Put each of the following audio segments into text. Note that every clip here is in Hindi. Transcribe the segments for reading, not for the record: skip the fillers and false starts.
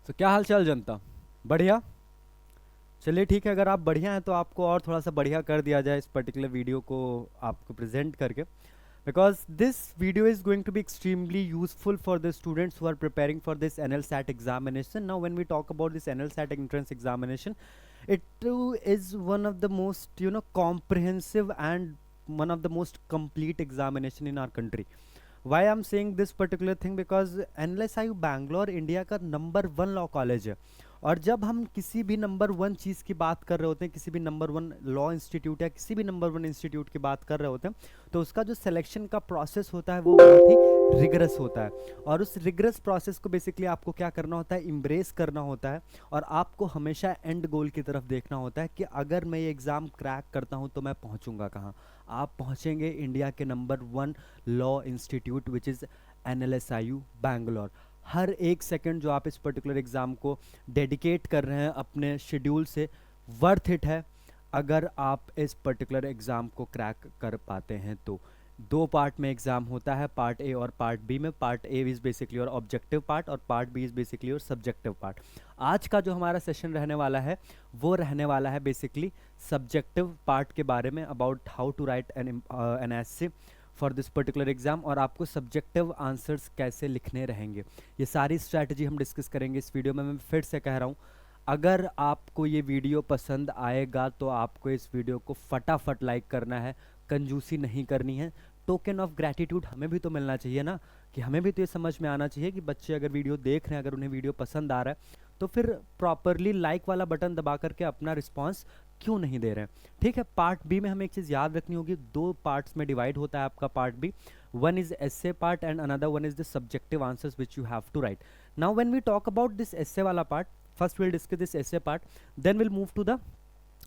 तो क्या हाल चाल जनता। बढ़िया। चलिए ठीक है, अगर आप बढ़िया हैं तो आपको और थोड़ा सा बढ़िया कर दिया जाए इस पर्टिकुलर वीडियो को आपको प्रेजेंट करके, because this video is going to be extremely useful for the students who are preparing for this NLSAT examination. Now when we talk about this NLSAT entrance examination, it too is one of the most comprehensive and one of the most complete examination in our country. Why I'm saying this particular thing, because NLSIU Bangalore India का नंबर वन लॉ कॉलेज है। और जब हम किसी भी नंबर वन चीज़ की बात कर रहे होते हैं, किसी भी नंबर वन लॉ इंस्टीट्यूट या किसी भी नंबर वन इंस्टीट्यूट की बात कर रहे होते हैं, तो उसका जो सिलेक्शन का प्रोसेस होता है वो बहुत ही रिगरस होता है। और उस रिगरस प्रोसेस को बेसिकली आपको क्या करना होता है, इम्ब्रेस करना होता है। और आपको हमेशा एंड गोल की तरफ देखना होता है कि अगर मैं ये एग्ज़ाम क्रैक करता हूँ तो मैं पहुँचूंगा कहाँ। आप पहुँचेंगे इंडिया के number one law institute which is NLSIU Bangalore. हर एक सेकंड जो आप इस पर्टिकुलर एग्ज़ाम को डेडिकेट कर रहे हैं अपने शेड्यूल से, वर्थ इट है अगर आप इस पर्टिकुलर एग्ज़ाम को क्रैक कर पाते हैं तो। दो पार्ट में एग्ज़ाम होता है, पार्ट ए और पार्ट बी में। पार्ट ए इज़ बेसिकली और ऑब्जेक्टिव पार्ट और पार्ट बी इज़ बेसिकली और सब्जेक्टिव पार्ट। आज का जो हमारा सेशन रहने वाला है वो रहने वाला है बेसिकली सब्जेक्टिव पार्ट के बारे में, about how to write an essay for this particular exam, और आपको सब्जेक्टिव आंसर्स कैसे लिखने रहेंगे। ये सारी स्ट्रैटेजी हम डिस्कस करेंगे इस वीडियो में। मैं फिर से कह रहा हूँ, अगर आपको ये वीडियो पसंद आएगा तो आपको इस वीडियो को फटाफट लाइक करना है, कंजूसी नहीं करनी है। टोकन ऑफ ग्रैटिट्यूड हमें भी तो मिलना चाहिए ना, कि हमें भी तो ये समझ में आना चाहिए कि बच्चे अगर वीडियो देख रहे हैं, अगर उन्हें वीडियो पसंद आ रहा है, तो फिर प्रॉपरली लाइक वाला बटन दबा करके अपना रिस्पॉन्स क्यों नहीं दे रहे हैं। ठीक है, पार्ट बी में हमें एक चीज़ याद रखनी होगी, दो पार्ट्स में डिवाइड होता है आपका part B. One is essay part and another one is the subjective answers which you have to write. Now when we talk about this essay वाला part, first will discuss this essay part, then will move to the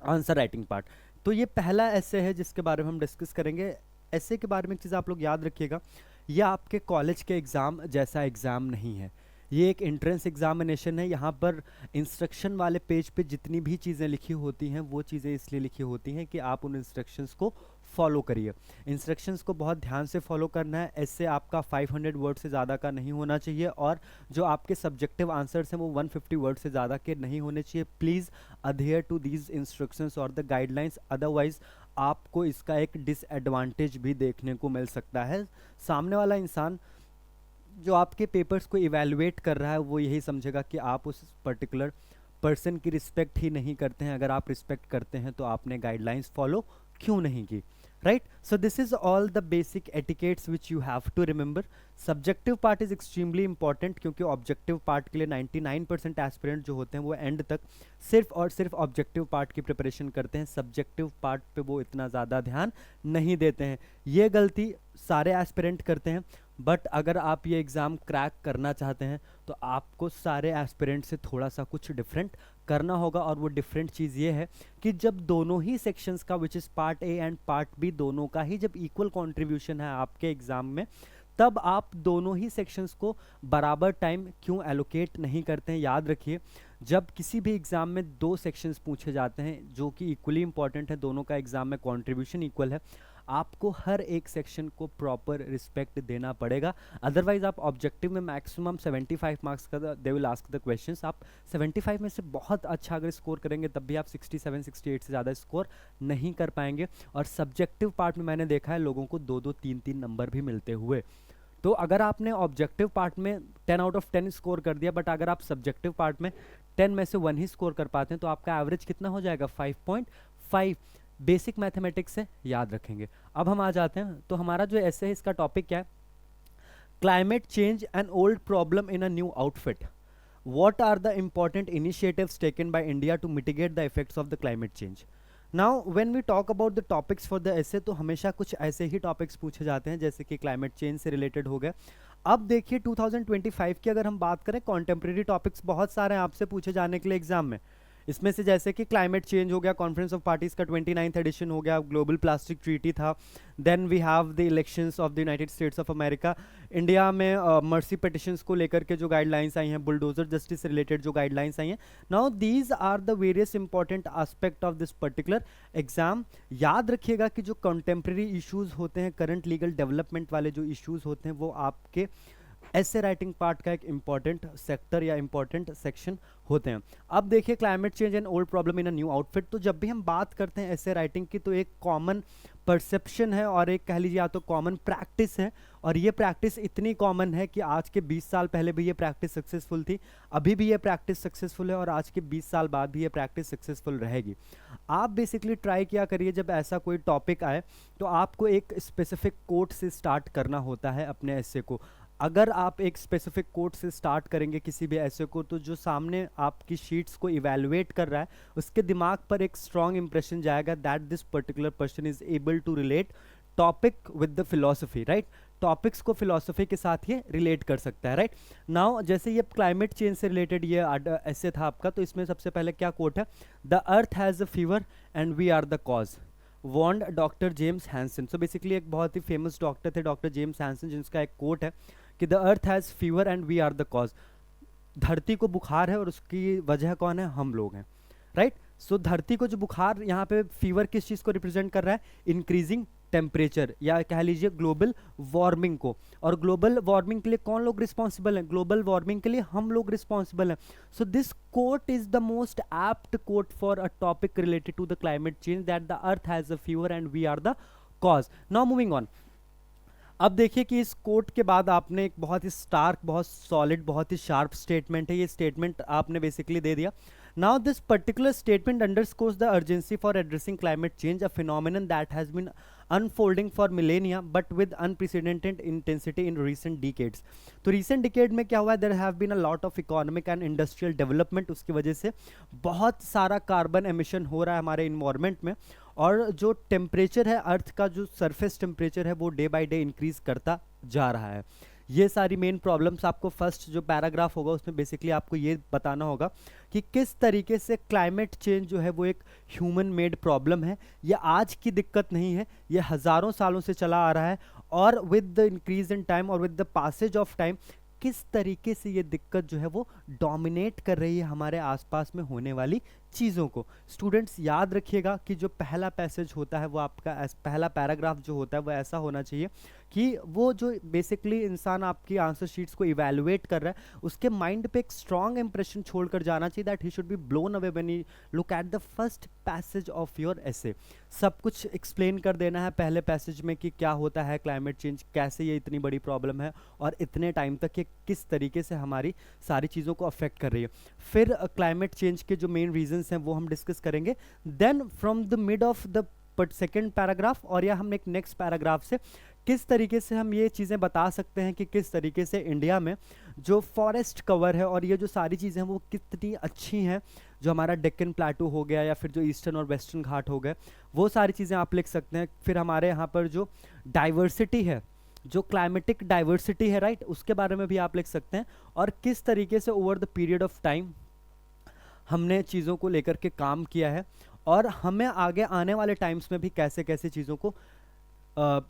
answer writing part. तो ये पहला ऐसे है जिसके बारे में हम डिस्कस करेंगे। ऐसे के बारे में एक चीज़ आप लोग याद रखिएगा, ये आपके कॉलेज के एग्ज़ाम जैसा एग्ज़ाम नहीं है, ये एक एंट्रेंस एग्जामिनेशन है। यहाँ पर इंस्ट्रक्शन वाले पेज पे जितनी भी चीज़ें लिखी होती हैं वो चीज़ें इसलिए लिखी होती हैं कि आप उन इंस्ट्रक्शंस को फॉलो करिए। इंस्ट्रक्शंस को बहुत ध्यान से फॉलो करना है। ऐसे आपका 500 वर्ड से ज़्यादा का नहीं होना चाहिए, और जो आपके सब्जेक्टिव आंसर्स हैं वो 150 वर्ड से ज़्यादा के नहीं होने चाहिए। Please adhere to these instructions और द गाइडलाइंस, अदरवाइज आपको इसका एक डिसएडवांटेज भी देखने को मिल सकता है। सामने वाला इंसान जो आपके पेपर्स को इवैल्यूएट कर रहा है वो यही समझेगा कि आप उस पर्टिकुलर पर्सन की रिस्पेक्ट ही नहीं करते हैं। अगर आप रिस्पेक्ट करते हैं तो आपने गाइडलाइंस फॉलो क्यों नहीं की, right? So this is all the basic etiquettes which you have to remember. Subjective part is extremely important, क्योंकि ऑब्जेक्टिव पार्ट के लिए 99% एस्पिरेंट जो होते हैं वो एंड तक सिर्फ और सिर्फ ऑब्जेक्टिव पार्ट की प्रिपरेशन करते हैं, सब्जेक्टिव पार्ट पे वो इतना ज़्यादा ध्यान नहीं देते हैं। ये गलती सारे एस्पिरेंट करते हैं, बट अगर आप ये एग्ज़ाम क्रैक करना चाहते हैं तो आपको सारे एस्पिरेंट से थोड़ा सा कुछ डिफरेंट करना होगा। और वो डिफरेंट चीज़ ये है कि जब दोनों ही सेक्शंस का, which is part A and part B, दोनों का ही जब इक्वल कंट्रीब्यूशन है आपके एग्ज़ाम में, तब आप दोनों ही सेक्शंस को बराबर टाइम क्यों एलोकेट नहीं करते हैं। याद रखिए, जब किसी भी एग्ज़ाम में दो सेक्शंस पूछे जाते हैं जो कि इक्वली इंपॉर्टेंट है, दोनों का एग्ज़ाम में कंट्रीब्यूशन इक्वल है, आपको हर एक सेक्शन को प्रॉपर रिस्पेक्ट देना पड़ेगा। अदरवाइज आप ऑब्जेक्टिव में मैक्सिमम 75 मार्क्स का they will ask the questions, आप 75 में से बहुत अच्छा अगर स्कोर करेंगे तब भी आप 67 68 से ज़्यादा स्कोर नहीं कर पाएंगे। और सब्जेक्टिव पार्ट में मैंने देखा है लोगों को 2 2 3 3 नंबर भी मिलते हुए। तो अगर आपने ऑब्जेक्टिव पार्ट में 10 आउट ऑफ 10 स्कोर कर दिया, बट अगर आप सब्जेक्टिव पार्ट में 10 में से 1 ही स्कोर कर पाते हैं, तो आपका एवरेज कितना हो जाएगा? 5.5। बेसिक मैथमेटिक्स से याद रखेंगे। अब हम आ जाते हैं, तो हमारा जो ऐसे है इसका टॉपिक क्या है? Climate change an old problem in a new outfit. What are the important initiatives taken by India to mitigate the effects of the climate change. Now when we talk about the topics for the essay, तो हमेशा कुछ ऐसे ही टॉपिक्स पूछे जाते हैं जैसे कि क्लाइमेट चेंज से रिलेटेड हो गए। अब देखिए 2025 की अगर हम बात करें, कॉन्टेम्प्रेरी टॉपिक्स बहुत सारे हैं आपसे पूछे जाने के लिए एग्जाम में। इसमें से जैसे कि क्लाइमेट चेंज हो गया, कॉन्फ्रेंस ऑफ पार्टीज का 29th एडिशन हो गया, ग्लोबल प्लास्टिक ट्रीटी था, then we have the elections of the United States of America. India में मर्सी पिटिशंस को लेकर के जो गाइडलाइंस आई हैं, बुलडोजर जस्टिस से रिलेटेड जो गाइडलाइंस आई हैं। Now these are the various important aspect of this particular exam. याद रखिएगा कि जो कंटेम्प्रेरी इश्यूज होते हैं, करंट लीगल डेवलपमेंट वाले जो इश्यूज होते हैं, वो आपके ऐसे राइटिंग पार्ट का एक इंपॉर्टेंट सेक्टर या इंपॉर्टेंट सेक्शन होते हैं। अब देखिए climate change and old problem in a new outfit, तो जब भी हम बात करते हैं ऐसे राइटिंग की तो एक कॉमन परसेप्शन है और एक कह लीजिए या तो कॉमन प्रैक्टिस है, और ये प्रैक्टिस इतनी कॉमन है कि आज के 20 साल पहले भी ये प्रैक्टिस सक्सेसफुल थी, अभी भी ये प्रैक्टिस सक्सेसफुल है और आज के 20 साल बाद भी ये प्रैक्टिस सक्सेसफुल रहेगी। आप बेसिकली ट्राई किया करिए जब ऐसा कोई टॉपिक आए तो आपको एक स्पेसिफिक कोट से स्टार्ट करना होता है अपने ऐसे को। अगर आप एक स्पेसिफिक कोट से स्टार्ट करेंगे किसी भी ऐसे को, तो जो सामने आपकी शीट्स को इवेलुएट कर रहा है उसके दिमाग पर एक स्ट्रॉन्ग इंप्रेशन जाएगा that this particular person is able to relate topic with the philosophy, right. Topics को फिलोसफी के साथ ये रिलेट कर सकता है, राइट। नाउ जैसे ये क्लाइमेट चेंज से रिलेटेड ये ऐसे था आपका, तो इसमें सबसे पहले क्या कोट है, the earth has a fever and we are the cause, warned doctor James Hansen. So basically एक बहुत ही फेमस डॉक्टर थे डॉक्टर जेम्स हैंसन, जिनका एक कोट है कि the earth has fever and we are the cause, धरती को बुखार है और उसकी वजह कौन है, हम लोग हैं, राइट। सो धरती को जो बुखार, यहाँ पे फीवर किस चीज़ को रिप्रेजेंट कर रहा है, इंक्रीजिंग टेम्परेचर या कह लीजिए ग्लोबल वार्मिंग को। और ग्लोबल वार्मिंग के लिए कौन लोग रिस्पॉन्सिबल हैं, ग्लोबल वार्मिंग के लिए हम लोग रिस्पॉन्सिबल हैं। So this quote is the most apt quote for a topic related to the climate change, that the earth has a fever and we are the cause. Now moving on, अब देखिए कि इस कोट के बाद आपने एक बहुत ही स्टार्क, बहुत सॉलिड, बहुत ही शार्प स्टेटमेंट है, ये स्टेटमेंट आपने बेसिकली दे दिया। Now this particular statement underscores the urgency for addressing climate change, a phenomenon that has been unfolding for millennia but with unprecedented intensity in recent decades. तो recent decade में क्या हुआ है, there have been a lot of economic and industrial development, उसकी वजह से बहुत सारा कार्बन एमिशन हो रहा है हमारे इन्वायरमेंट में, और जो टेम्परेचर है अर्थ का, जो सरफेस टेम्परेचर है वो डे बाई डे इंक्रीज करता जा रहा है। ये सारी मेन प्रॉब्लम्स आपको फर्स्ट जो पैराग्राफ होगा उसमें बेसिकली आपको ये बताना होगा कि किस तरीके से क्लाइमेट चेंज जो है वो एक ह्यूमन मेड प्रॉब्लम है। ये आज की दिक्कत नहीं है, ये हज़ारों सालों से चला आ रहा है, और with the increase in time और with the passage of time किस तरीके से ये दिक्कत जो है वो डोमिनेट कर रही है हमारे आसपास में होने वाली चीज़ों को। स्टूडेंट्स याद रखिएगा कि जो पहला पैसेज होता है वो आपका पहला पैराग्राफ जो होता है वो ऐसा होना चाहिए कि वो जो बेसिकली इंसान आपकी आंसर शीट्स को इवेलुएट कर रहा है उसके माइंड पे एक स्ट्रॉन्ग इंप्रेशन छोड़कर जाना चाहिए, that he should be blown away when he look at the first passage of your एसे। सब कुछ एक्सप्लेन कर देना है पहले पैसेज में कि क्या होता है क्लाइमेट चेंज, कैसे ये इतनी बड़ी प्रॉब्लम है और इतने टाइम तक ये किस तरीके से हमारी सारी चीज़ों को अफेक्ट कर रही है। फिर क्लाइमेट चेंज के जो मेन रीजंस हैं वो हम डिस्कस करेंगे। Then from the mid of the second paragraph और या हम एक नेक्स्ट पैराग्राफ से किस तरीके से हम ये चीज़ें बता सकते हैं कि किस तरीके से इंडिया में जो फॉरेस्ट कवर है और ये जो सारी चीज़ें हैं वो कितनी अच्छी हैं, जो हमारा डेक्कन प्लेटू हो गया या फिर जो ईस्टर्न और वेस्टर्न घाट हो गए, वो सारी चीज़ें आप लिख सकते हैं। फिर हमारे यहाँ पर जो डाइवर्सिटी है, जो क्लाइमेटिक डाइवर्सिटी है, राइट, उसके बारे में भी आप लिख सकते हैं, और किस तरीके से over the period of time हमने चीज़ों को लेकर के काम किया है और हमें आगे आने वाले टाइम्स में भी कैसे कैसे चीज़ों को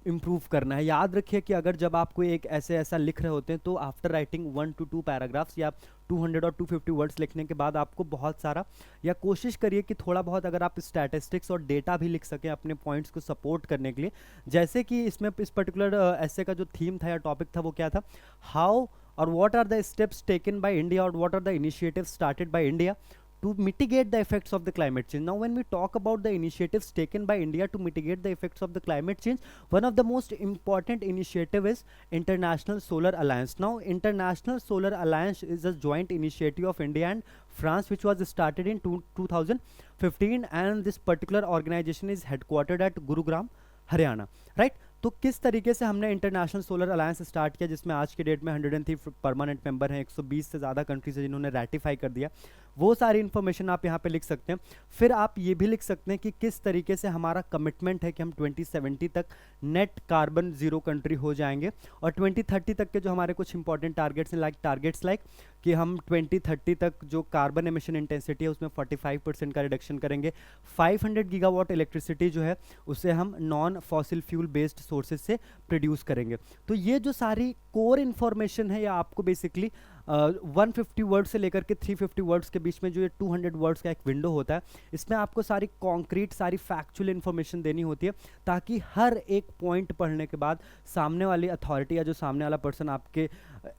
इम्प्रूव करना है। याद रखिए कि अगर जब आप कोई एक ऐसा लिख रहे होते हैं तो आफ्टर राइटिंग 1 to 2 पैराग्राफ्स या 200 और 250 वर्ड्स लिखने के बाद आपको बहुत सारा, या कोशिश करिए कि थोड़ा बहुत अगर आप स्टैटिस्टिक्स और डेटा भी लिख सकें अपने पॉइंट्स को सपोर्ट करने के लिए। जैसे कि इसमें इस पर्टिकुलर ऐसे का जो थीम था या टॉपिक था वो क्या था, हाउ और what are the steps taken by India और what are the initiatives started by India to mitigate the effects of the climate change. Now when we talk about the initiatives taken by India to mitigate the effects of the climate change, one of the most important initiative is International Solar Alliance. Now International Solar Alliance is a joint initiative of India and France which was started in 2015 and this particular organization is headquartered at Gurugram, Haryana, right? तो किस तरीके से हमने इंटरनेशनल सोलर अलायंस स्टार्ट किया जिसमें आज के डेट में 103 परमानेंट मेंबर हैं, 120 से ज़्यादा कंट्रीज है जिन्होंने रेटिफाई कर दिया, वो सारी इन्फॉर्मेशन आप यहाँ पे लिख सकते हैं। फिर आप ये भी लिख सकते हैं कि किस तरीके से हमारा कमिटमेंट है कि हम 2070 तक नेट कार्बन जीरो कंट्री हो जाएंगे और 2030 तक के जो हमारे कुछ इंपॉर्टेंट टारगेट्स हैं टारगेट्स लाइक कि हम 2030 तक जो कार्बन एमिशन इंटेंसिटी है उसमें 45% का रिडक्शन करेंगे, 500 गीगावाट इलेक्ट्रिसिटी जो है उसे हम non fossil fuel based sources से प्रोड्यूस करेंगे। तो ये जो सारी कोर इन्फॉर्मेशन है या आपको बेसिकली 150 वर्ड से लेकर के 350 वर्ड्स के बीच में जो ये 200 वर्ड्स का एक विंडो होता है, इसमें आपको सारी कॉन्क्रीट, सारी फैक्चुअल इन्फॉर्मेशन देनी होती है, ताकि हर एक पॉइंट पढ़ने के बाद सामने वाली अथॉरिटी या जो सामने वाला पर्सन आपके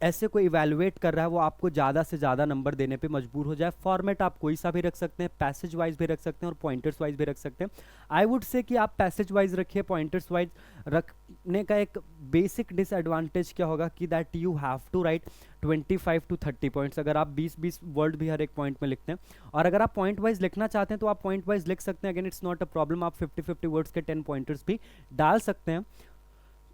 ऐसे को इवेलुएट कर रहा है वो आपको ज़्यादा से ज़्यादा नंबर देने पे मजबूर हो जाए। फॉर्मेट आप कोई सा भी रख सकते हैं, पैसेज वाइज भी रख सकते हैं और पॉइंटर्स वाइज भी रख सकते हैं। आई वुड से कि आप पैसेज वाइज रखिए, पॉइंटर्स वाइज रखने का एक बेसिक डिसएडवांटेज क्या होगा कि that you have to write 25 to 30 points. अगर आप 20 वर्ड भी हर एक पॉइंट में लिखते हैं, और अगर आप पॉइंट वाइज लिखना चाहते हैं तो आप पॉइंट वाइज लिख सकते हैं। Again it's not a problem, आप 50 वर्ड्स के 10 पॉइंटर्स भी डाल सकते हैं।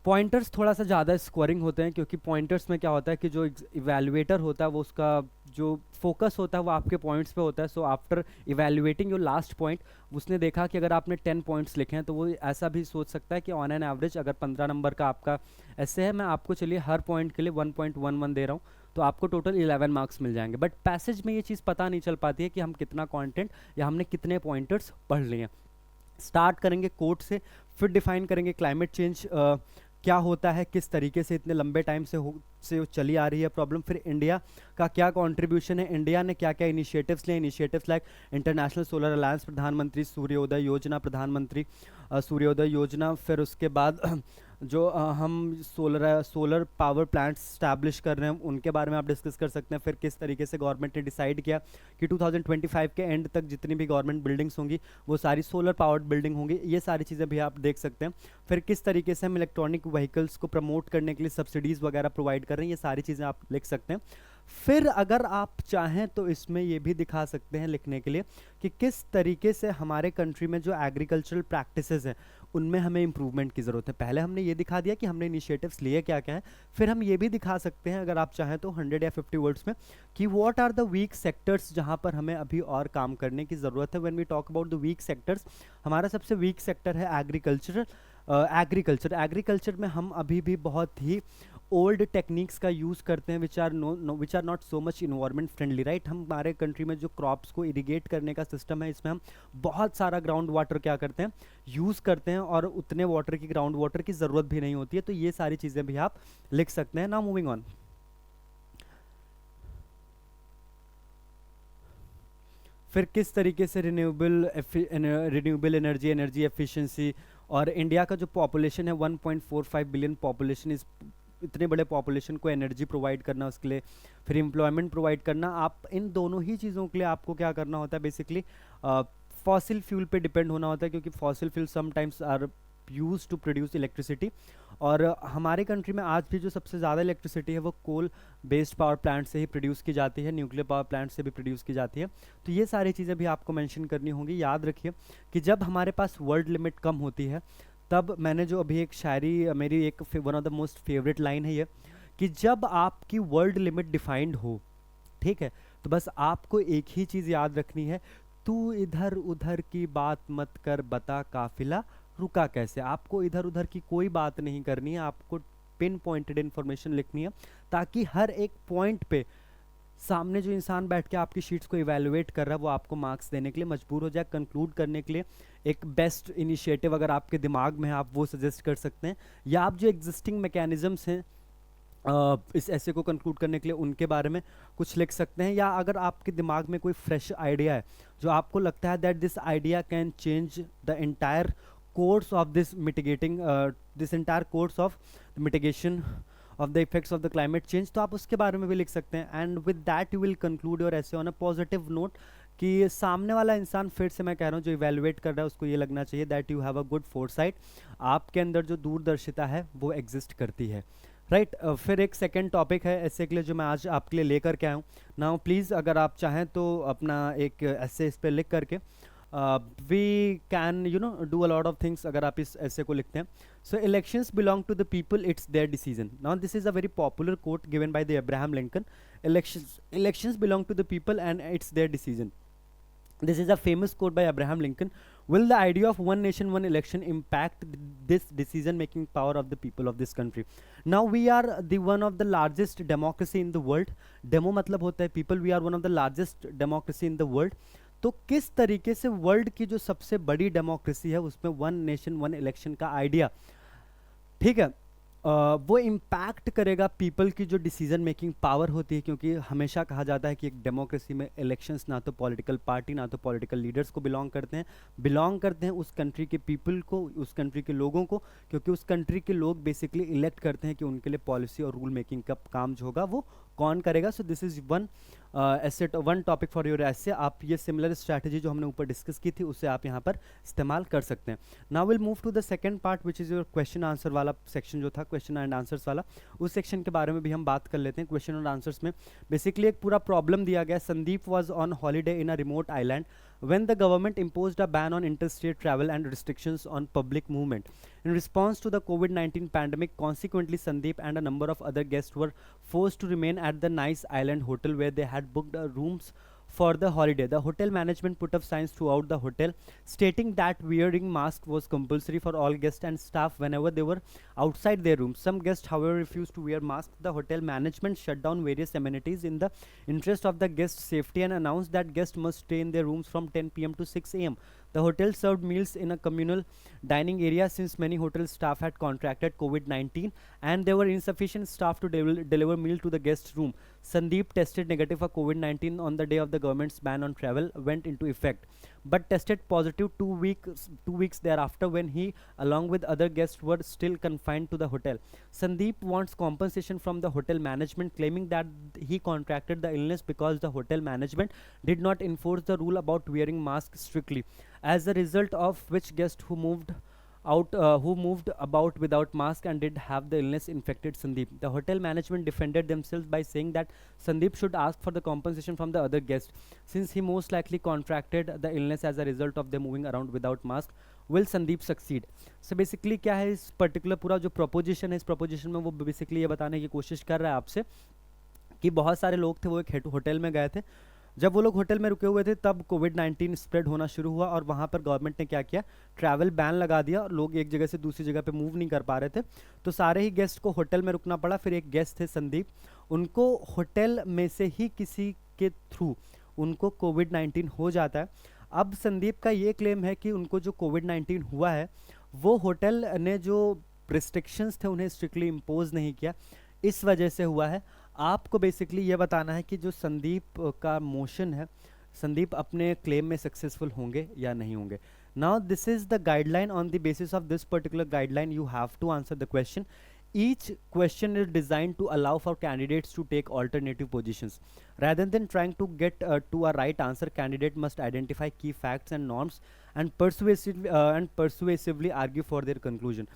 पॉइंटर्स थोड़ा सा ज़्यादा स्कोरिंग होते हैं, क्योंकि पॉइंटर्स में क्या होता है कि जो इवेल्युएटर होता है वो उसका जो फोकस होता है वो आपके पॉइंट्स पे होता है। So after evaluating your last point, उसने देखा कि अगर आपने 10 पॉइंट्स लिखे हैं तो वो ऐसा भी सोच सकता है कि ऑन एन एवरेज अगर 15 नंबर का आपका ऐसे है, मैं आपको चलिए हर पॉइंट के लिए 1.11 दे रहा हूँ, तो आपको टोटल 11 मार्क्स मिल जाएंगे। बट पैसेज में ये चीज़ पता नहीं चल पाती है कि हम कितना कंटेंट या हमने कितने पॉइंटर्स पढ़ लिए हैं। स्टार्ट करेंगे कोर्ट से, फिर डिफाइन करेंगे क्लाइमेट चेंज क्या होता है, किस तरीके से इतने लंबे टाइम से चली आ रही है प्रॉब्लम, फिर इंडिया का क्या कंट्रीब्यूशन है, इंडिया ने क्या क्या इनिशिएटिव्स लिए, initiatives like international solar alliance, प्रधानमंत्री सूर्योदय योजना, प्रधानमंत्री सूर्योदय योजना, फिर उसके बाद जो हम सोलर पावर प्लांट्स स्टैब्लिश कर रहे हैं उनके बारे में आप डिस्कस कर सकते हैं। फिर किस तरीके से गवर्नमेंट ने डिसाइड किया कि 2025 के एंड तक जितनी भी गवर्नमेंट बिल्डिंग्स होंगी वो सारी सोलर पावर्ड बिल्डिंग होंगी, ये सारी चीज़ें भी आप देख सकते हैं। फिर किस तरीके से हम इलेक्ट्रॉनिक व्हीकल्स को प्रमोट करने के लिए सब्सिडीज़ वगैरह प्रोवाइड कर रहे हैं, ये सारी चीज़ें आप लिख सकते हैं। फिर अगर आप चाहें तो इसमें ये भी दिखा सकते हैं लिखने के लिए कि किस तरीके से हमारे कंट्री में जो एग्रीकल्चरल प्रैक्टिसेस हैं उनमें हमें इंप्रूवमेंट की ज़रूरत है। पहले हमने ये दिखा दिया कि हमने इनिशिएटिव्स लिए क्या क्या है, फिर हम ये भी दिखा सकते हैं अगर आप चाहें तो 100 या 50 वर्ड्स में कि what are the weak sectors जहाँ पर हमें अभी और काम करने की ज़रूरत है। When we talk about the weak sectors, हमारा सबसे वीक सेक्टर है एग्रीकल्चर में हम अभी भी बहुत ही ओल्ड टेक्निक्स का यूज़ करते हैं which are not so much environment friendly, right. हमारे कंट्री में जो क्रॉप्स को इरिगेट करने का सिस्टम है, इसमें हम बहुत सारा ग्राउंड वाटर क्या करते हैं, यूज़ करते हैं, और उतने वाटर की ग्राउंड वाटर की ज़रूरत भी नहीं होती है। तो ये सारी चीज़ें भी आप लिख सकते हैं। नाउ मूविंग ऑन, फिर किस तरीके से रिन्यूएबल एनर्जी एफिशिएंसी, और इंडिया का जो पॉपुलेशन है 1.45 बिलियन पॉपुलेशन, इस इतने बड़े पॉपुलेशन को एनर्जी प्रोवाइड करना, उसके लिए फिर एम्प्लॉयमेंट प्रोवाइड करना। आप इन दोनों ही चीज़ों के लिए आपको क्या करना होता है, बेसिकली फॉसिल फ्यूल पे डिपेंड होना होता है, क्योंकि fossil fuel sometimes are use to produce electricity. और हमारे कंट्री में आज भी जो सबसे ज़्यादा इलेक्ट्रिसिटी है वो कोल बेस्ड पावर प्लांट से ही प्रोड्यूस की जाती है, न्यूक्लियर पावर प्लांट से भी प्रोड्यूस की जाती है। तो ये सारी चीज़ें भी आपको मेंशन करनी होंगी। याद रखिए कि जब हमारे पास वर्ड लिमिट कम होती है, तब मैंने जो अभी एक शायरी, मेरी एक one of the most favourite line है ये, कि जब आपकी वर्ड लिमिट डिफाइंड हो, ठीक है, तो बस आपको एक ही चीज़ याद रखनी है, तू इधर उधर की बात मत कर, बता काफिला रुका कैसे। आपको इधर उधर की कोई बात नहीं करनी है, आपको पिन पॉइंटेड इन्फॉर्मेशन लिखनी है, ताकि हर एक पॉइंट पे सामने जो इंसान बैठ के आपकी शीट्स को इवेलुएट कर रहा है वो आपको मार्क्स देने के लिए मजबूर हो जाए। कंक्लूड करने के लिए एक बेस्ट इनिशिएटिव अगर आपके दिमाग में है, आप वो सजेस्ट कर सकते हैं, या आप जो एग्जिस्टिंग मैकेनिज्म्स हैं इस ऐसे को कंक्लूड करने के लिए उनके बारे में कुछ लिख सकते हैं। या अगर आपके दिमाग में कोई फ्रेश आइडिया है जो आपको लगता है that this idea can change the entire course of this mitigation of the effects of the climate change, तो आप उसके बारे में भी लिख सकते हैं। And with that you will conclude your ऐसे ऑन अ पॉजिटिव नोट, कि सामने वाला इंसान, फिर से मैं कह रहा हूँ, जो इवेलुएट कर रहा है उसको ये लगना चाहिए that you have a good foresight, आपके अंदर जो दूरदर्शिता है वो एग्जिस्ट करती है, राइट। फिर एक सेकेंड टॉपिक है ऐसे के लिए जो मैं आज आपके लिए लेकर के आया हूँ। नाउ प्लीज़ अगर आप चाहें तो अपना एक ऐसे इस पर लिख करके we can do a lot of things अगर आप इस ऐसे को लिखते हैं। So elections belong to the people, it's their decision. Now this is a very popular quote given by the Abraham Lincoln, elections belong to the people and it's their decision. This is a famous quote by Abraham Lincoln. Will the idea of one nation, one election impact this decision-making power of the people of this country? Now we are the one of the largest democracy in the world. Demo मतलब होता है people. We are one of the largest democracy in the world. तो किस तरीके से वर्ल्ड की जो सबसे बड़ी डेमोक्रेसी है उसमें वन नेशन वन इलेक्शन का आइडिया, ठीक है, वो इम्पैक्ट करेगा पीपल की जो डिसीजन मेकिंग पावर होती है, क्योंकि हमेशा कहा जाता है कि एक डेमोक्रेसी में इलेक्शंस ना तो पॉलिटिकल पार्टी ना तो पॉलिटिकल लीडर्स को बिलोंग करते हैं उस कंट्री के पीपल को, उस कंट्री के लोगों को, क्योंकि उस कंट्री के लोग बेसिकली इलेक्ट करते हैं कि उनके लिए पॉलिसी और रूल मेकिंग का काम जो होगा वो कौन करेगा. So this is one asset, one topic for your ऐसे. आप ये सिमिलर स्ट्रैटेजी जो हमने ऊपर डिस्कस की थी उसे आप यहाँ पर इस्तेमाल कर सकते हैं. Now will move to the second part which is your question answer वाला सेक्शन जो था, क्वेश्चन एंड आंसर्स वाला. उस सेक्शन के बारे में भी हम बात कर लेते हैं. क्वेश्चन और आंसर्स में बेसिकली एक पूरा प्रॉब्लम दिया गया. Sandeep was on holiday in a remote island when the government imposed a ban on interstate travel and restrictions on public movement. In response to the COVID-19 pandemic, consequently, Sandeep and a number of other guests were forced to remain at the Nice Island Hotel where they had booked rooms for the holiday. The hotel management put up signs throughout the hotel stating that wearing mask was compulsory for all guests and staff whenever they were outside their rooms. Some guests, however, refused to wear masks. The hotel management shut down various amenities in the interest of the guests' safety and announced that guests must stay in their rooms from 10 p.m. to 6 a.m. The hotel served meals in a communal dining area since many hotel staff had contracted COVID-19 and there were insufficient staff to deliver meal to the guest room. Sandeep tested negative for COVID-19 on the day of the government's ban on travel went into effect, but tested positive 2 weeks thereafter when he, along with other guests, were still confined to the hotel. Sandeep wants compensation from the hotel management, claiming that he contracted the illness because the hotel management did not enforce the rule about wearing masks strictly. As a result of which guests who moved about without mask and did have the illness infected Sandeep. The hotel management defended themselves by saying that Sandeep should ask for the compensation from the other guests since he most likely contracted the illness as a result of them moving around without mask. Will Sandeep succeed? So basically क्या है इस पर्टिकुलर पूरा जो प्रोपोजिशन है, इस प्रोपोजिशन में वो बेसिकली ये बताने की कोशिश कर रहा है आपसे कि बहुत सारे लोग थे वो एक होटल में गए थे. जब वो लोग होटल में रुके हुए थे तब कोविड-19 स्प्रेड होना शुरू हुआ और वहाँ पर गवर्नमेंट ने क्या किया, ट्रैवल बैन लगा दिया और लोग एक जगह से दूसरी जगह पे मूव नहीं कर पा रहे थे. तो सारे ही गेस्ट को होटल में रुकना पड़ा. फिर एक गेस्ट थे संदीप, उनको होटल में से ही किसी के थ्रू उनको कोविड-19 हो जाता है. अब संदीप का ये क्लेम है कि उनको जो कोविड-19 हुआ है वो होटल ने जो रिस्ट्रिक्शंस थे उन्हें स्ट्रिक्टली इम्पोज नहीं किया, इस वजह से हुआ है. आपको बेसिकली ये बताना है कि जो संदीप का मोशन है, संदीप अपने क्लेम में सक्सेसफुल होंगे या नहीं होंगे. Now this is the guideline. On the basis of this particular guideline you have to answer the question. Each question is designed to allow for candidates to take alternative positions. Rather than trying to get to a right answer, candidate must identify key facts and norms and persuasively argue for their conclusion.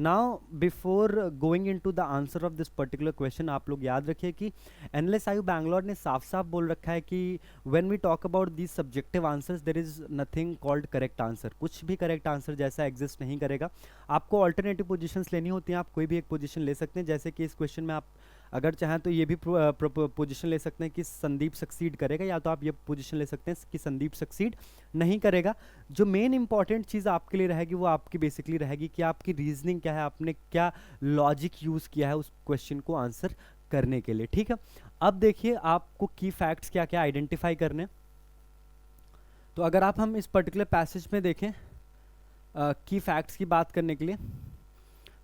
Now, before going into the answer of this particular question, आप लोग याद रखिए कि एनएलएस आयु बैंगलोर ने साफ साफ बोल रखा है कि when we talk about these subjective answers, there is nothing called correct answer. कुछ भी correct answer जैसा एग्जिस्ट नहीं करेगा. आपको ऑल्टरनेटिव पोजीशंस लेनी होती हैं, आप कोई भी एक पोजीशन ले सकते हैं. जैसे कि इस क्वेश्चन में आप अगर चाहें तो ये भी पोजीशन ले सकते हैं कि संदीप सक्सीड करेगा, या तो आप ये पोजीशन ले सकते हैं कि संदीप सक्सीड नहीं करेगा. जो मेन इंपॉर्टेंट चीज़ आपके लिए रहेगी वो आपकी बेसिकली रहेगी कि आपकी रीजनिंग क्या है, आपने क्या लॉजिक यूज़ किया है उस क्वेश्चन को आंसर करने के लिए. ठीक है, अब देखिए आपको की फैक्ट्स क्या क्या आइडेंटिफाई करने. तो अगर हम इस पर्टिकुलर पैसेज में देखें की फैक्ट्स की बात करने के लिए,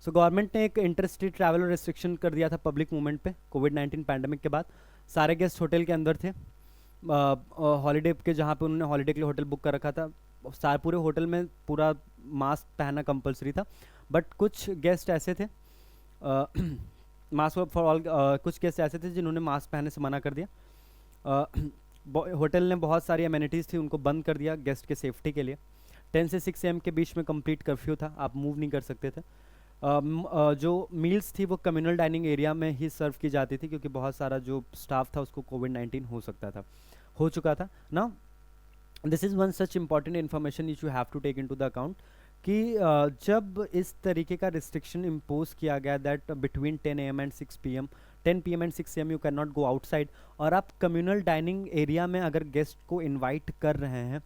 सो गवर्नमेंट ने एक इंटरस्टेट ट्रैवल रेस्ट्रिक्शन कर दिया था पब्लिक मूवमेंट पे कोविड-19 पैंडमिक के बाद. सारे गेस्ट होटल के अंदर थे, हॉलीडे के जहाँ पे उन्होंने हॉलीडे के लिए होटल बुक कर रखा था, सारे पूरे होटल में पूरा मास्क पहनना कंपलसरी था. बट कुछ गेस्ट ऐसे थे मास्क फॉर ऑल, कुछ गेस्ट ऐसे थे जिन्होंने मास्क पहनने से मना कर दिया. होटल ने बहुत सारी अमेनिटीज़ थी उनको बंद कर दिया गेस्ट के सेफ्टी के लिए. 10 से 6 AM के बीच में कंप्लीट कर्फ्यू था, आप मूव नहीं कर सकते थे. जो मील्स थी वो कम्युनल डाइनिंग एरिया में ही सर्व की जाती थी क्योंकि बहुत सारा जो स्टाफ था उसको कोविड-19 हो चुका था. ना this is one such important information which you have to take into the account कि जब इस तरीके का रिस्ट्रिक्शन इम्पोज किया गया that between 10 AM and 6 PM 10 PM and 6 AM you can not go outside, और आप कम्युनल डाइनिंग एरिया में अगर गेस्ट को इन्वाइट कर रहे हैं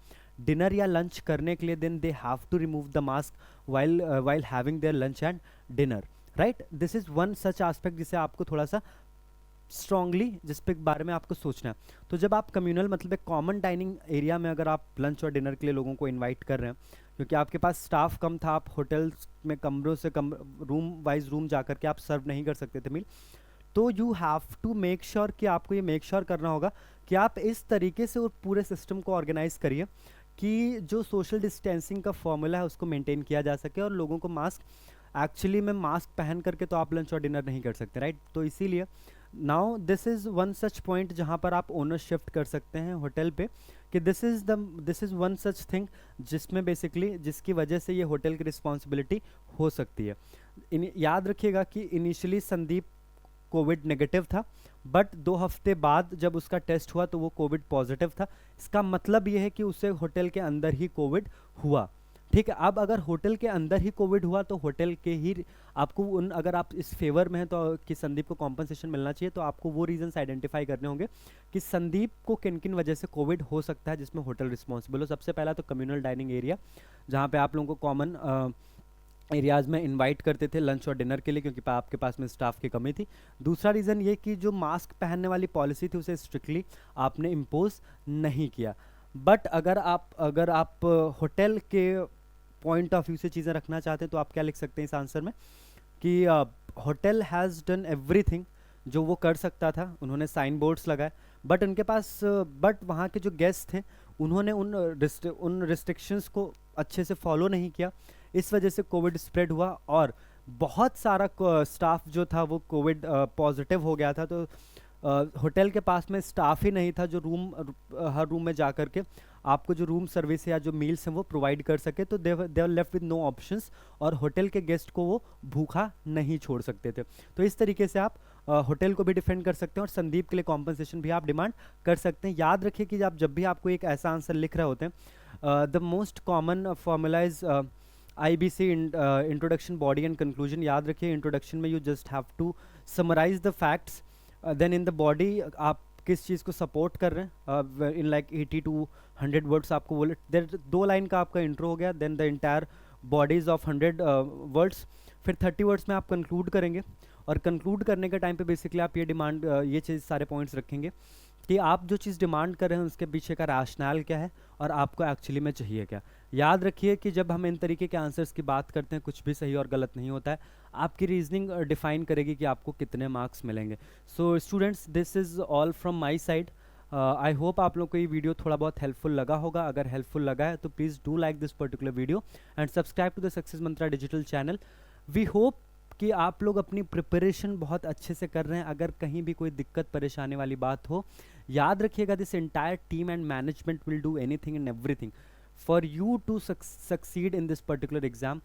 डिनर या लंच करने के लिए, then they have to remove the mask while having their lunch and dinner, right? This is one such aspect जिसे आपको थोड़ा सा स्ट्रांगली जिस पे बारे में आपको सोचना है। तो जब आप कम्युनल मतलब एक कॉमन डाइनिंग एरिया में अगर आप लंच और डिनर के लिए लोगों को इनवाइट कर रहे हैं, क्योंकि आपके पास स्टाफ कम था, आप होटल्स में कमरों से कम रूम वाइज रूम जा कर के आप सर्व नहीं कर सकते थे मील, तो you have to make sure कि आपको ये मेक श्योर करना होगा कि आप इस तरीके से वो पूरे सिस्टम को ऑर्गेनाइज करिए कि जो सोशल डिस्टेंसिंग का फॉर्मूला है उसको मेंटेन किया जा सके और लोगों को मास्क, एक्चुअली में मास्क पहन करके तो आप लंच और डिनर नहीं कर सकते, राइट। तो इसीलिए now this is one such point जहाँ पर आप ओनर शिफ्ट कर सकते हैं होटल पे कि this is one such thing जिसमें बेसिकली जिसकी वजह से ये होटल की रिस्पॉन्सिबिलिटी हो सकती है। याद रखिएगा कि इनिशियली संदीप कोविड नेगेटिव था, बट 2 हफ्ते बाद जब उसका टेस्ट हुआ तो वो कोविड पॉजिटिव था। इसका मतलब ये है कि उसे होटल के अंदर ही कोविड हुआ, ठीक है। अब अगर होटल के अंदर ही कोविड हुआ तो होटल के ही आपको उन, अगर आप इस फेवर में हैं तो कि संदीप को कॉम्पनसेशन मिलना चाहिए, तो आपको वो रीजंस आइडेंटिफाई करने होंगे कि संदीप को किन किन वजह से कोविड हो सकता है जिसमें होटल रिस्पॉन्सिबल हो। सबसे पहला तो कम्युनल डाइनिंग एरिया, जहाँ पे आप लोगों को कॉमन एरियाज़ में इनवाइट करते थे लंच और डिनर के लिए क्योंकि आपके पास में स्टाफ की कमी थी। दूसरा रीज़न ये कि जो मास्क पहनने वाली पॉलिसी थी उसे स्ट्रिक्टली आपने इम्पोज नहीं किया। बट अगर आप होटल के पॉइंट ऑफ व्यू से चीज़ें रखना चाहते हैं तो आप क्या लिख सकते हैं इस आंसर में कि होटल हैज़ डन एवरीथिंग जो वो कर सकता था। उन्होंने साइन बोर्ड्स लगाए, बट उनके पास बट वहाँ के जो गेस्ट थे उन्होंने उन रिस्ट्रिक्शंस को अच्छे से फॉलो नहीं किया, इस वजह से कोविड स्प्रेड हुआ और बहुत सारा स्टाफ जो था वो कोविड पॉजिटिव हो गया था। तो होटल के पास में स्टाफ ही नहीं था जो हर रूम में जा कर के आपको जो रूम सर्विस या जो मील्स हैं वो प्रोवाइड कर सके, तो दे वर लेफ्ट विद नो ऑप्शंस और होटल के गेस्ट को वो भूखा नहीं छोड़ सकते थे। तो इस तरीके से आप होटल को भी डिफेंड कर सकते हैं और संदीप के लिए कॉम्पनसेशन भी आप डिमांड कर सकते हैं। याद रखिए कि आप जब भी आपको एक ऐसा आंसर लिख रहे होते हैं, the most common formula is IBC introduction body and conclusion. याद रखिए इंट्रोडक्शन में you just have to summarise the facts, then in the body आप किस चीज़ को सपोर्ट कर रहे हैं, इन लाइक 80 to 100 वर्ड्स आपको बोले, देर 2 लाइन का आपका इंट्रो हो गया, then the entire bodies of 100 words, फिर 30 वर्ड्स में आप कंक्लूड करेंगे और कंक्लूड करने के टाइम पे बेसिकली आप ये चीज़ सारे पॉइंट्स रखेंगे कि आप जो चीज़ डिमांड कर रहे हैं उसके पीछे का रैशनल क्या है और आपको एक्चुअली में चाहिए क्या। याद रखिए कि जब हम इन तरीके के आंसर्स की बात करते हैं कुछ भी सही और गलत नहीं होता है, आपकी रीजनिंग डिफाइन करेगी कि आपको कितने मार्क्स मिलेंगे। So students, this is all from my side. I hope आप लोग को ये वीडियो थोड़ा बहुत हेल्पफुल लगा होगा। अगर हेल्पफुल लगा है तो please do like this particular video and subscribe to the success mantra digital channel. We hope कि आप लोग अपनी प्रिपरेशन बहुत अच्छे से कर रहे हैं। अगर कहीं भी कोई दिक्कत परेशानी वाली बात हो, याद रखिएगा this entire team and management will do anything and everything for you to succeed in this particular exam.